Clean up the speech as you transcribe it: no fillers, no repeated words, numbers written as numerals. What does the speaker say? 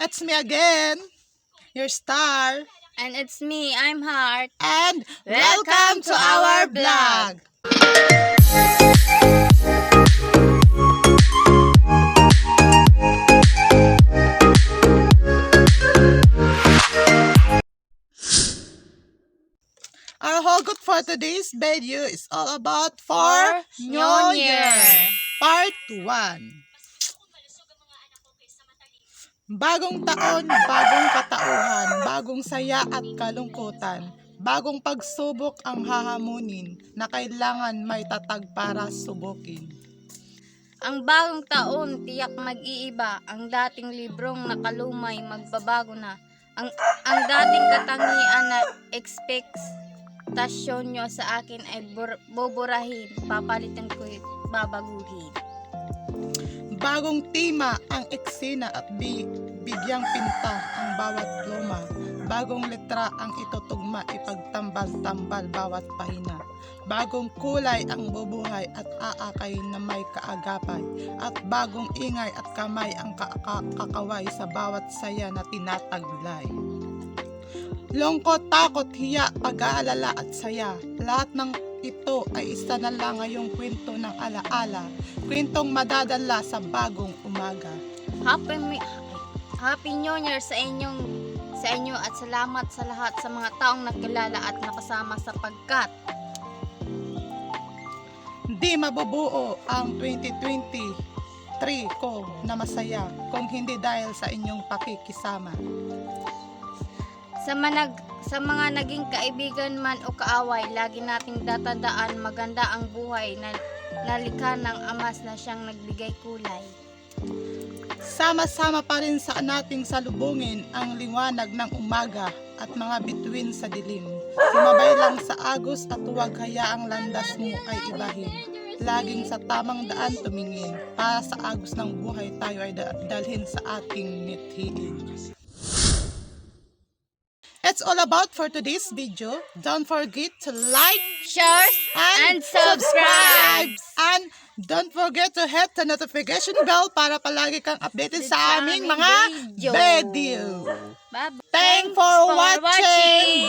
It's me again, your star. And it's me, I'm Heart. And welcome to our vlog. Our hugot for today's video is all about for New Year, Part 1. Bagong taon, bagong katauhan, bagong saya at kalungkutan, bagong pagsubok ang hahamunin na kailangan may tatag para subukin. Ang bagong taon, tiyak mag-iiba. Ang dating librong nakalumay, magbabago na. Ang dating katangian na expectasyon nyo sa akin ay buburahin. Papalitan ko, babaguhin. Bagong tema ang eksena at bigyang pinta ang bawat luma. Bagong letra ang itutugma, ipagtambal-tambal bawat pahina. Bagong kulay ang bubuhay at aakay na may kaagapay. At bagong ingay at kamay ang kakaway sa bawat saya na tinataglay. Lungkot, takot, hiya, pag-aalala at saya. Lahat ng ito ay isa na lang ngayong kwento ng alaala. Kwentong madadala sa bagong umaga. Happy New Year sa inyo at salamat sa lahat sa mga taong nakilala at nakasama sapagkat Di mabubuo ang 2023 ko na masaya kung hindi dahil sa inyong pakikisama. Sa mga naging kaibigan man o kaaway, lagi nating tatandaan maganda ang buhay na nalikha ng Amas na siyang nagbigay kulay. Sama-sama pa rin sa nating salubungin ang liwanag ng umaga at mga bituin sa dilim. Sumabay lang sa agos at huwag hayaang landas mo ay ibahin. Laging sa tamang daan tumingin, para sa agos ng buhay tayo ay dalhin sa ating mithiin. It's all about for today's video. Don't forget to like, Share and subscribe! And don't forget to hit the notification bell para palagi kang updated sa aming mga video. Bye-bye. Thanks for watching!